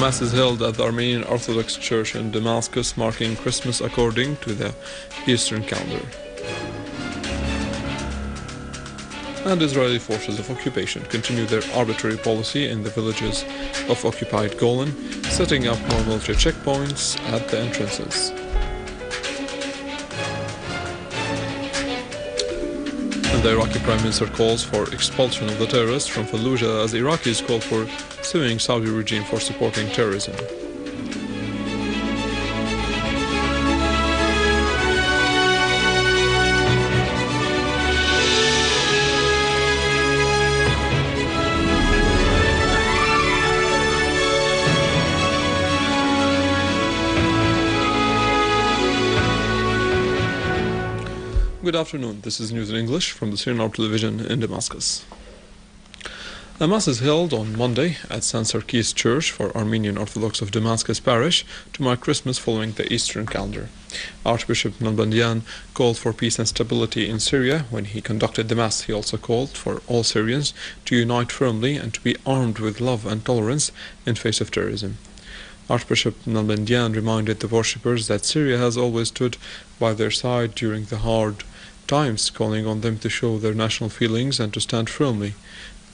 Mass is held at the Armenian Orthodox Church in Damascus, marking Christmas according to the Eastern calendar. And Israeli forces of occupation continue their arbitrary policy in the villages of occupied Golan, setting up more military checkpoints at the entrances. And the Iraqi Prime Minister calls for expulsion of the terrorists from Fallujah as Iraqis call for suing Saudi regime for supporting terrorism. Good afternoon, this is news in English from the Syrian Arab Television in Damascus. A Mass is held on Monday at St. Sarkis Church for Armenian Orthodox of Damascus Parish to mark Christmas following the Eastern calendar. Archbishop Nalbandian called for peace and stability in Syria. When he conducted the Mass, he also called for all Syrians to unite firmly and to be armed with love and tolerance in face of terrorism. Archbishop Nalbandian reminded the worshippers that Syria has always stood by their side during the hard times, calling on them to show their national feelings and to stand firmly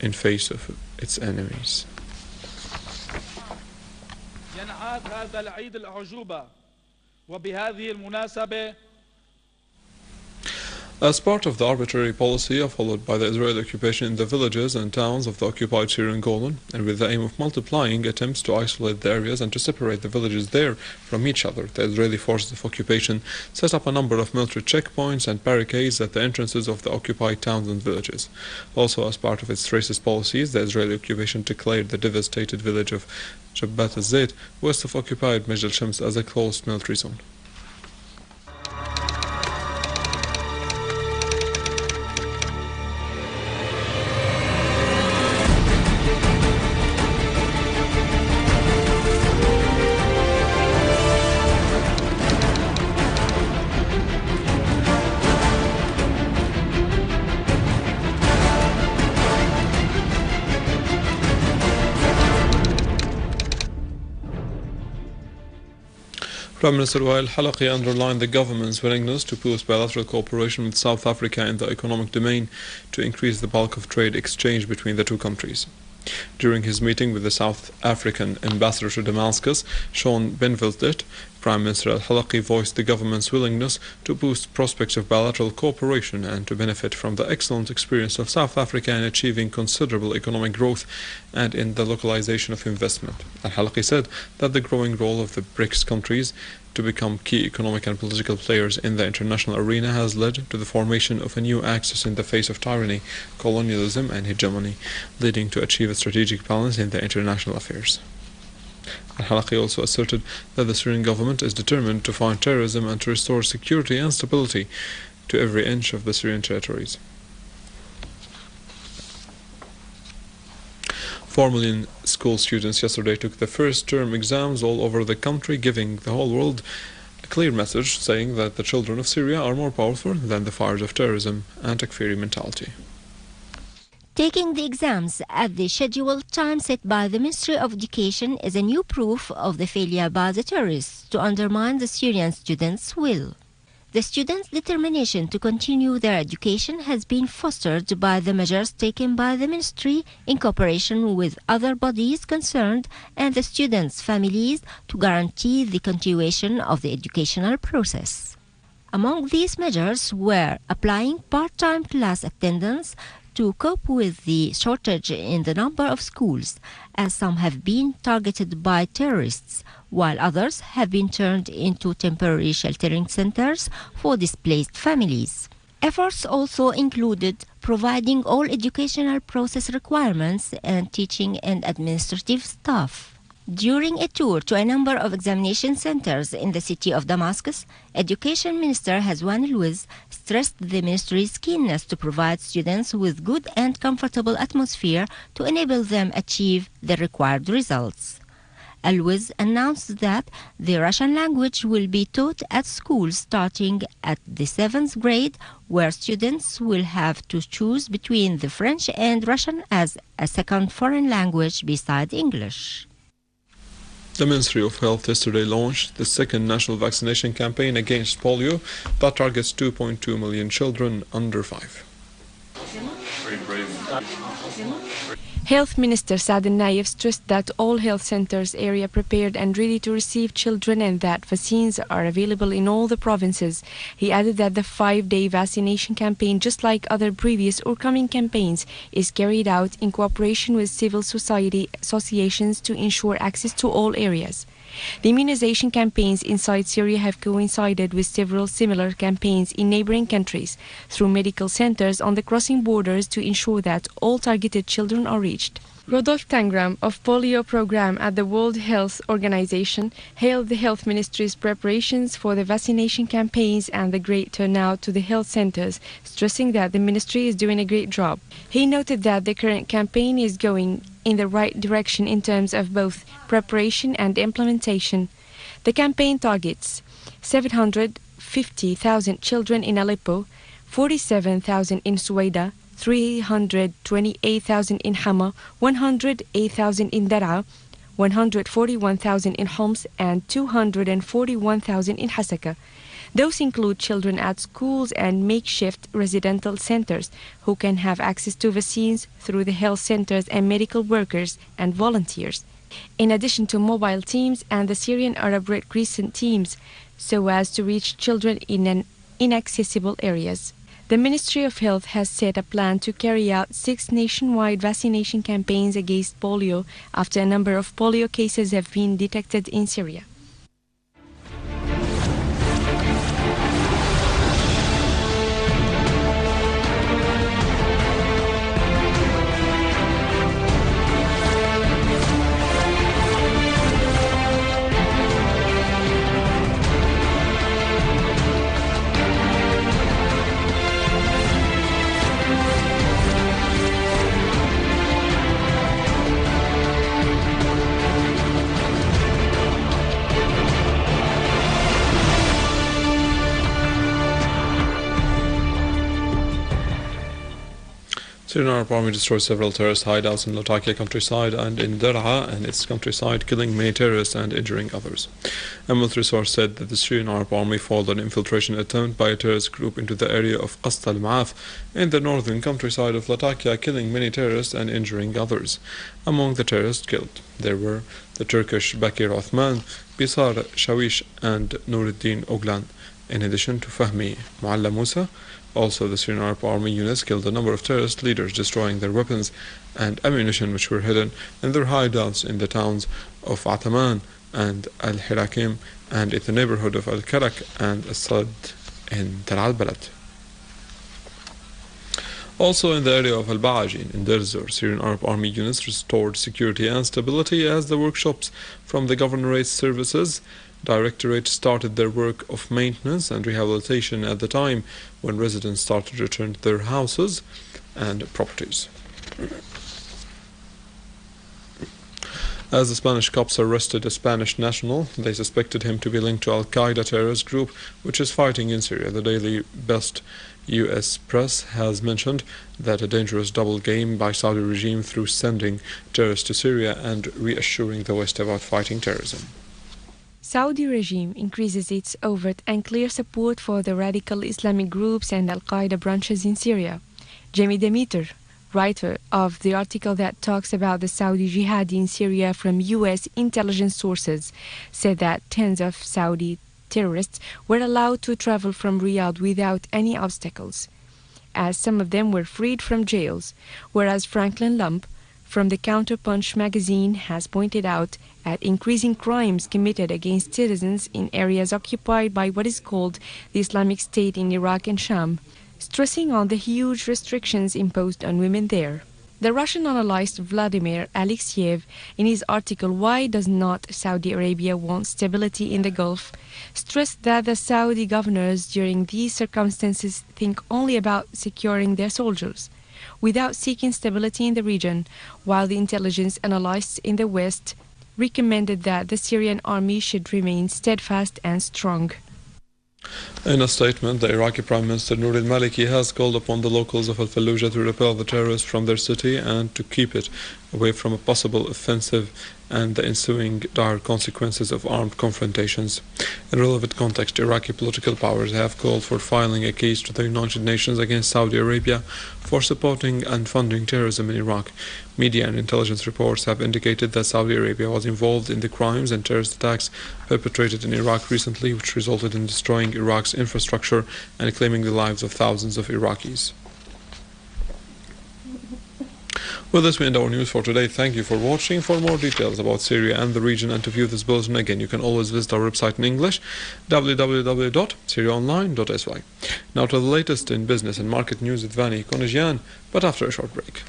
in face of its enemies. ينعاد هذا العيد الأعجوبة وبهذه المناسبة. As part of the arbitrary policy followed by the Israeli occupation in the villages and towns of the occupied Syrian Golan, and with the aim of multiplying attempts to isolate the areas and to separate the villages there from each other, the Israeli forces of occupation set up a number of military checkpoints and barricades at the entrances of the occupied towns and villages. Also, as part of its racist policies, the Israeli occupation declared the devastated village of Jabbat al-Zayt, west of occupied Majd al-Shams, as a closed military zone. Prime Minister Wael Halaqi underlined the government's willingness to boost bilateral cooperation with South Africa in the economic domain to increase the bulk of trade exchange between the two countries. During his meeting with the South African ambassador to Damascus, Sean Benvildet, Prime Minister al-Halaqi voiced the government's willingness to boost prospects of bilateral cooperation and to benefit from the excellent experience of South Africa in achieving considerable economic growth and in the localization of investment. Al-Halaqi said that the growing role of the BRICS countries to become key economic and political players in the international arena has led to the formation of a new axis in the face of tyranny, colonialism and hegemony, leading to achieve a strategic balance in the international affairs. Al-Halaqi also asserted that the Syrian government is determined to fight terrorism and to restore security and stability to every inch of the Syrian territories. 4 million school students yesterday took the first term exams all over the country, giving the whole world a clear message saying that the children of Syria are more powerful than the fires of terrorism and Takfiri mentality. Taking the exams at the scheduled time set by the Ministry of Education is a new proof of the failure by the terrorists to undermine the Syrian students' will. The students' determination to continue their education has been fostered by the measures taken by the Ministry in cooperation with other bodies concerned and the students' families to guarantee the continuation of the educational process. Among these measures were applying part-time class attendance to cope with the shortage in the number of schools, as some have been targeted by terrorists, while others have been turned into temporary sheltering centers for displaced families. Efforts also included providing all educational process requirements and teaching and administrative staff. During a tour to a number of examination centers in the city of Damascus, Education Minister Hazwan Al-Wiz stressed the ministry's keenness to provide students with good and comfortable atmosphere to enable them achieve the required results. Al-Wiz announced that the Russian language will be taught at schools starting at the 7th grade, where students will have to choose between the French and Russian as a second foreign language beside English. The Ministry of Health yesterday launched the second national vaccination campaign against polio that targets 2.2 million children under 5. Health Minister Saad Al-Naif stressed that all health centers area prepared and ready to receive children and that vaccines are available in all the provinces. He added that the 5-day vaccination campaign, just like other previous or coming campaigns, is carried out in cooperation with civil society associations to ensure access to all areas. The immunization campaigns inside Syria have coincided with several similar campaigns in neighboring countries through medical centers on the crossing borders to ensure that all targeted children are reached. Rodolphe Tangram of Polio Program at the World Health Organization hailed the Health Ministry's preparations for the vaccination campaigns and the great turnout to the health centers, stressing that the ministry is doing a great job. He noted that the current campaign is going in the right direction in terms of both preparation and implementation. The campaign targets 750,000 children in Aleppo, 47,000 in Suwaida, 328,000 in Hama, 108,000 in Daraa, 141,000 in Homs, and 241,000 in Hasaka. Those include children at schools and makeshift residential centers who can have access to vaccines through the health centers and medical workers and volunteers, in addition to mobile teams and the Syrian Arab Red Crescent teams, so as to reach children in inaccessible areas. The Ministry of Health has set a plan to carry out 6 nationwide vaccination campaigns against polio after a number of polio cases have been detected in Syria. Syrian Arab Army destroyed several terrorist hideouts in Latakia countryside and in Daraa and its countryside, killing many terrorists and injuring others. A military source said that the Syrian Arab Army foiled an infiltration attempt by a terrorist group into the area of Qast al-Ma'af in the northern countryside of Latakia, killing many terrorists and injuring others. Among the terrorists killed, there were the Turkish Bakir Othman, Bisar Shawish and Nuruddin Oglan, in addition to Fahmi Mualla Musa. Also, the Syrian Arab Army units killed a number of terrorist leaders, destroying their weapons and ammunition which were hidden in their hideouts in the towns of Ataman and Al-Hirakim and in the neighborhood of Al-Karak and Asad in Tal al-Balad. Also in the area of Al-Ba'ajin in Deir Zor, Syrian Arab Army units restored security and stability as the workshops from the Governorate Services Directorate started their work of maintenance and rehabilitation at the time when residents started to return to their houses and properties. As the Spanish cops arrested a Spanish national, they suspected him to be linked to Al-Qaeda terrorist group which is fighting in Syria. The Daily Best U.S. press has mentioned that a dangerous double game by Saudi regime through sending terrorists to Syria and reassuring the West about fighting terrorism. Saudi regime increases its overt and clear support for the radical Islamic groups and Al-Qaeda branches in Syria. Jamie Demeter, writer of the article that talks about the Saudi jihad in Syria from U.S. intelligence sources, said that tens of Saudi terrorists were allowed to travel from Riyadh without any obstacles, as some of them were freed from jails, whereas Franklin Lump from the Counterpunch magazine has pointed out at increasing crimes committed against citizens in areas occupied by what is called the Islamic State in Iraq and Sham, stressing on the huge restrictions imposed on women there. The Russian analyst Vladimir Alexiev, in his article Why Does Not Saudi Arabia Want Stability in the Gulf, stressed that the Saudi governors during these circumstances think only about securing their soldiers, without seeking stability in the region, while the intelligence analysts in the West recommended that the Syrian army should remain steadfast and strong. In a statement, the Iraqi Prime Minister Nour al-Maliki has called upon the locals of Al-Fallujah to repel the terrorists from their city and to keep it away from a possible offensive and the ensuing dire consequences of armed confrontations. In relevant context, Iraqi political powers have called for filing a case to the United Nations against Saudi Arabia for supporting and funding terrorism in Iraq. Media and intelligence reports have indicated that Saudi Arabia was involved in the crimes and terrorist attacks perpetrated in Iraq recently, which resulted in destroying Iraq's infrastructure and claiming the lives of thousands of Iraqis. With this, we end our news for today. Thank you for watching. For more details about Syria and the region and to view this bulletin again, you can always visit our website in English, www.syriaonline.sy. Now to the latest in business and market news with Vani Konijian, but after a short break.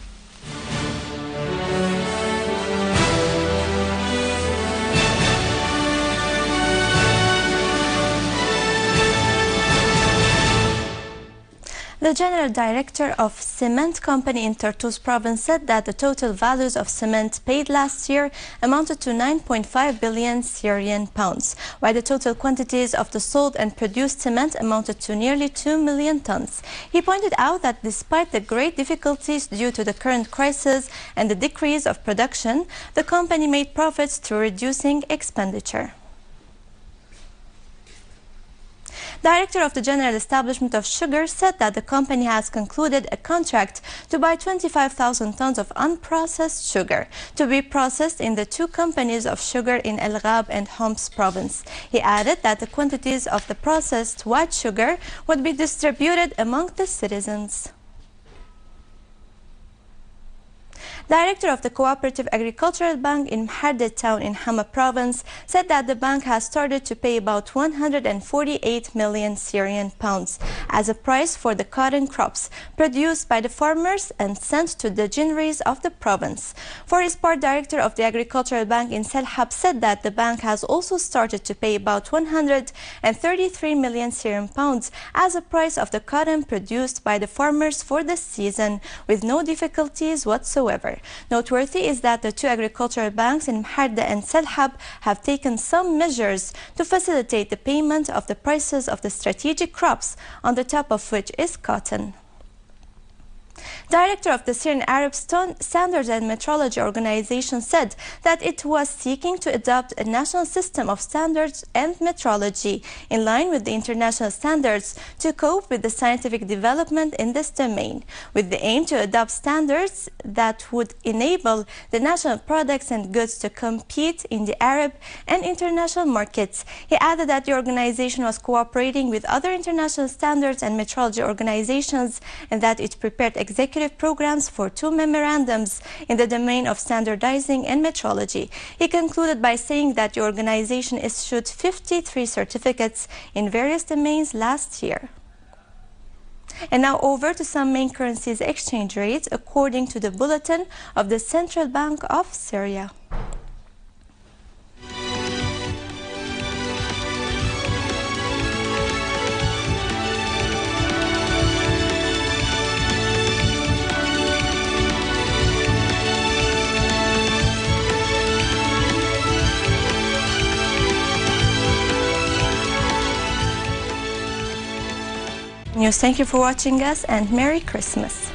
The General Director of Cement Company in Tartus province said that the total values of cement paid last year amounted to 9.5 billion Syrian pounds, while the total quantities of the sold and produced cement amounted to nearly 2 million tons. He pointed out that despite the great difficulties due to the current crisis and the decrease of production, the company made profits through reducing expenditure. Director of the General Establishment of Sugar said that the company has concluded a contract to buy 25,000 tons of unprocessed sugar to be processed in the two companies of sugar in El Ghab and Homs province. He added that the quantities of the processed white sugar would be distributed among the citizens. Director of the Cooperative Agricultural Bank in Mhardeh town in Hama province said that the bank has started to pay about 148 million Syrian pounds as a price for the cotton crops produced by the farmers and sent to the ginneries of the province. For his part, Director of the Agricultural Bank in Selhab said that the bank has also started to pay about 133 million Syrian pounds as a price of the cotton produced by the farmers for the season with no difficulties whatsoever. Noteworthy is that the two agricultural banks in Mhardeh and Selhab have taken some measures to facilitate the payment of the prices of the strategic crops, on the top of which is cotton. Director of the Syrian Arab Standards and Metrology Organization said that it was seeking to adopt a national system of standards and metrology in line with the international standards to cope with the scientific development in this domain, with the aim to adopt standards that would enable the national products and goods to compete in the Arab and international markets. He added that the organization was cooperating with other international standards and metrology organizations and that it prepared executive programs for two memorandums in the domain of standardizing and metrology. He concluded by saying that the organization issued 53 certificates in various domains last year. And now over to some main currencies exchange rates according to the bulletin of the Central Bank of Syria. Thank you for watching us and Merry Christmas.